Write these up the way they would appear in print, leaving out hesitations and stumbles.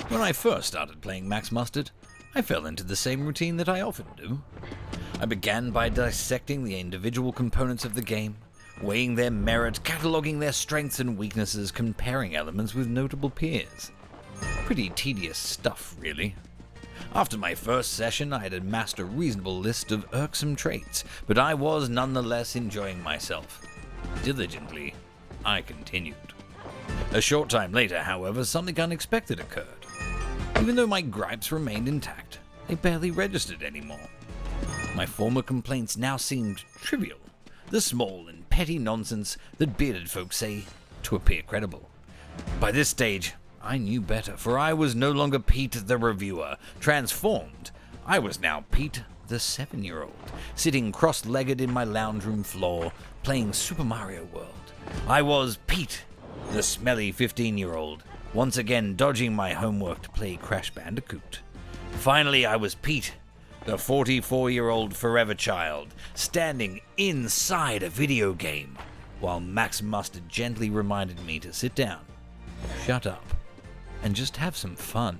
When I first started playing Max Mustard, I fell into the same routine that I often do. I began by dissecting the individual components of the game, weighing their merit, cataloguing their strengths and weaknesses, comparing elements with notable peers. Pretty tedious stuff, really. After my first session, I had amassed a reasonable list of irksome traits, but I was nonetheless enjoying myself. Diligently, I continued. A short time later, however, something unexpected occurred. Even though my gripes remained intact, they barely registered anymore. My former complaints now seemed trivial, the small and petty nonsense that bearded folk say to appear credible. By this stage, I knew better, for I was no longer Pete the reviewer, transformed. I was now Pete the 7-year-old, sitting cross-legged in my lounge room floor, playing Super Mario World. I was Pete, the smelly 15-year-old, once again dodging my homework to play Crash Bandicoot. Finally, I was Pete, the 44-year-old forever child, standing inside a video game, while Max Mustard gently reminded me to sit down, shut up, and just have some fun.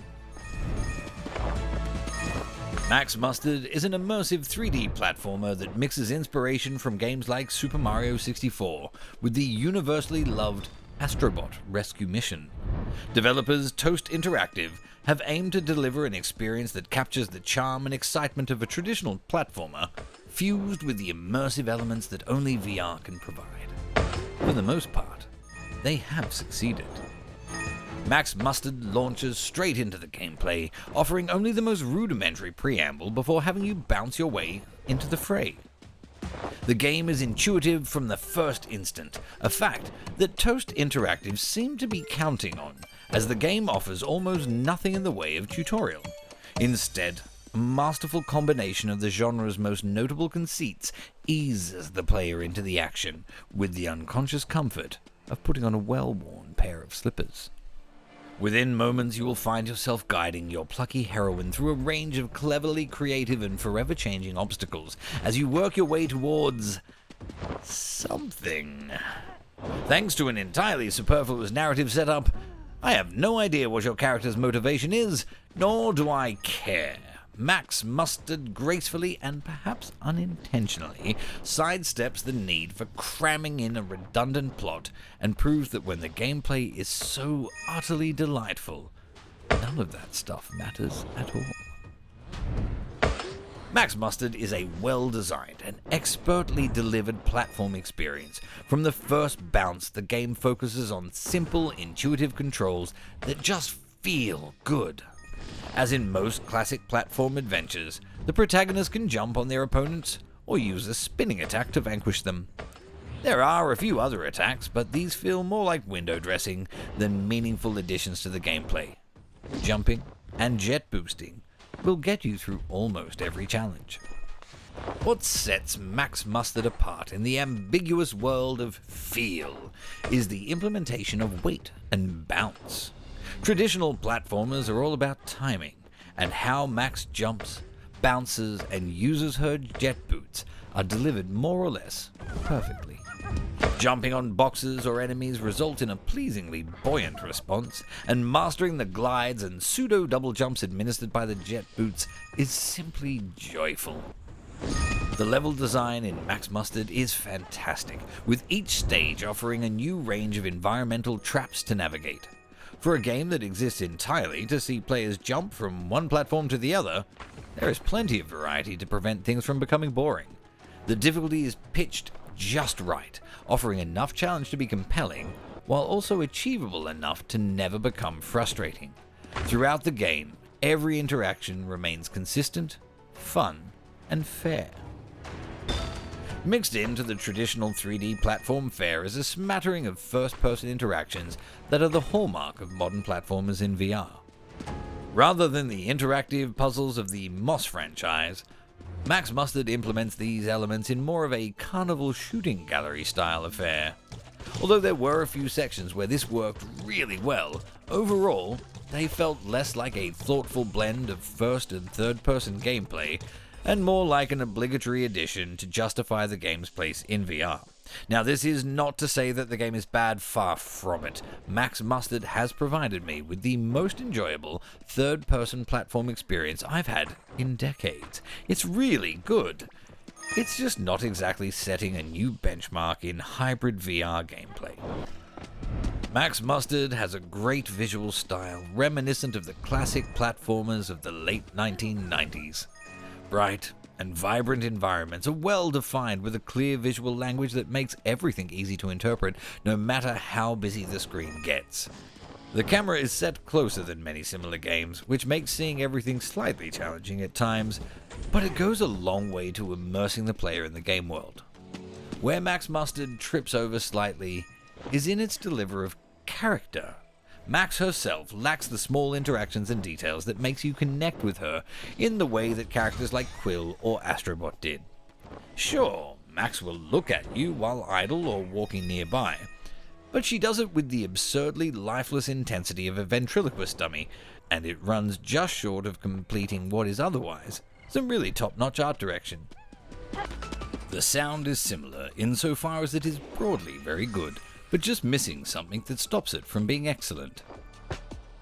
Max Mustard is an immersive 3D platformer that mixes inspiration from games like Super Mario 64 with the universally loved Astro Rescue Mission. Developers Toast Interactive have aimed to deliver an experience that captures the charm and excitement of a traditional platformer, fused with the immersive elements that only VR can provide. For the most part, they have succeeded. Max Mustard launches straight into the gameplay, offering only the most rudimentary preamble before having you bounce your way into the fray. The game is intuitive from the first instant, a fact that Toast Interactive seem to be counting on, as the game offers almost nothing in the way of tutorial. Instead, a masterful combination of the genre's most notable conceits eases the player into the action with the unconscious comfort of putting on a well-worn pair of slippers. Within moments, you will find yourself guiding your plucky heroine through a range of cleverly creative and forever-changing obstacles as you work your way towards something. Thanks to an entirely superfluous narrative setup, I have no idea what your character's motivation is, nor do I care. Max Mustard gracefully and perhaps unintentionally sidesteps the need for cramming in a redundant plot and proves that when the gameplay is so utterly delightful, none of that stuff matters at all. Max Mustard is a well-designed and expertly delivered platform experience. From the first bounce, the game focuses on simple, intuitive controls that just feel good. As in most classic platform adventures, the protagonist can jump on their opponents or use a spinning attack to vanquish them. There are a few other attacks, but these feel more like window dressing than meaningful additions to the gameplay. Jumping and jet boosting will get you through almost every challenge. What sets Max Mustard apart in the ambiguous world of feel is the implementation of weight and bounce. Traditional platformers are all about timing, and how Max jumps, bounces, and uses her jet boots are delivered more or less perfectly. Jumping on boxes or enemies result in a pleasingly buoyant response, and mastering the glides and pseudo-double jumps administered by the jet boots is simply joyful. The level design in Max Mustard is fantastic, with each stage offering a new range of environmental traps to navigate. For a game that exists entirely to see players jump from one platform to the other, there is plenty of variety to prevent things from becoming boring. The difficulty is pitched just right, offering enough challenge to be compelling, while also achievable enough to never become frustrating. Throughout the game, every interaction remains consistent, fun, and fair. Mixed into the traditional 3D platform fare is a smattering of first-person interactions that are the hallmark of modern platformers in VR. Rather than the interactive puzzles of the Moss franchise, Max Mustard implements these elements in more of a carnival shooting gallery style affair. Although there were a few sections where this worked really well, overall, they felt less like a thoughtful blend of first and third-person gameplay and more like an obligatory addition to justify the game's place in VR. Now, this is not to say that the game is bad, far from it. Max Mustard has provided me with the most enjoyable third-person platform experience I've had in decades. It's really good. It's just not exactly setting a new benchmark in hybrid VR gameplay. Max Mustard has a great visual style, reminiscent of the classic platformers of the late 1990s. Bright and vibrant environments are well defined with a clear visual language that makes everything easy to interpret, no matter how busy the screen gets. The camera is set closer than many similar games, which makes seeing everything slightly challenging at times, but it goes a long way to immersing the player in the game world. Where Max Mustard trips over slightly is in its deliver of character. Max herself lacks the small interactions and details that makes you connect with her in the way that characters like Quill or Astro did. Sure, Max will look at you while idle or walking nearby, but she does it with the absurdly lifeless intensity of a ventriloquist dummy, and it runs just short of completing what is otherwise some really top-notch art direction. The sound is similar insofar as it is broadly very good, but just missing something that stops it from being excellent.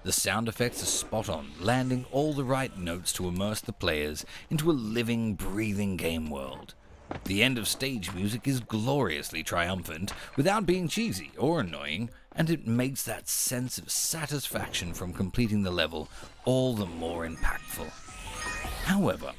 The sound effects are spot on, landing all the right notes to immerse the players into a living, breathing game world. The end of stage music is gloriously triumphant, without being cheesy or annoying, and it makes that sense of satisfaction from completing the level all the more impactful. However,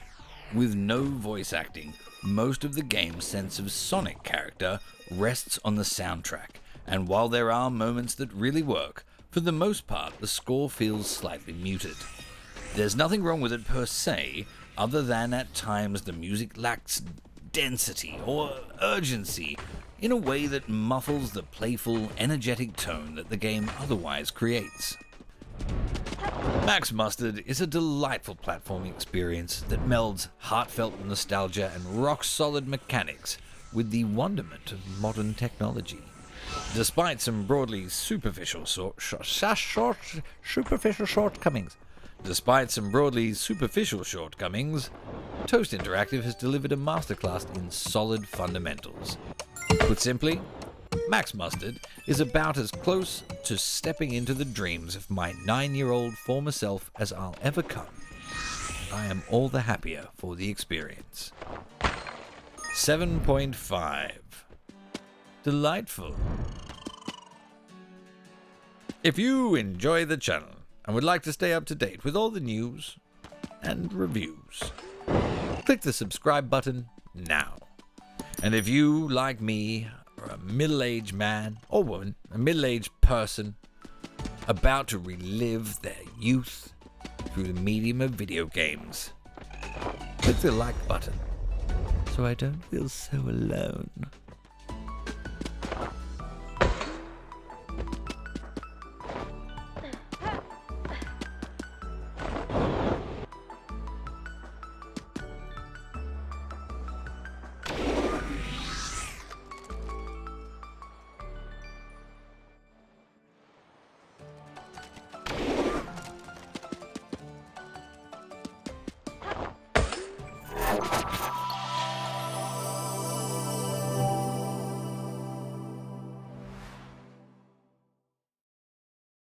with no voice acting, most of the game's sense of sonic character rests on the soundtrack, and while there are moments that really work, for the most part the score feels slightly muted. There's nothing wrong with it per se, other than at times the music lacks density or urgency in a way that muffles the playful, energetic tone that the game otherwise creates. Max Mustard is a delightful platforming experience that melds heartfelt nostalgia and rock-solid mechanics with the wonderment of modern technology. Despite some broadly superficial shortcomings, Toast Interactive has delivered a masterclass in solid fundamentals. Put simply, Max Mustard is about as close to stepping into the dreams of my 9-year-old former self as I'll ever come. I am all the happier for the experience. 7.5. Delightful. If you enjoy the channel and would like to stay up to date with all the news and reviews, click the subscribe button now. And if you, like me, are a middle-aged man or woman, a middle-aged person, about to relive their youth through the medium of video games, click the like button so I don't feel so alone.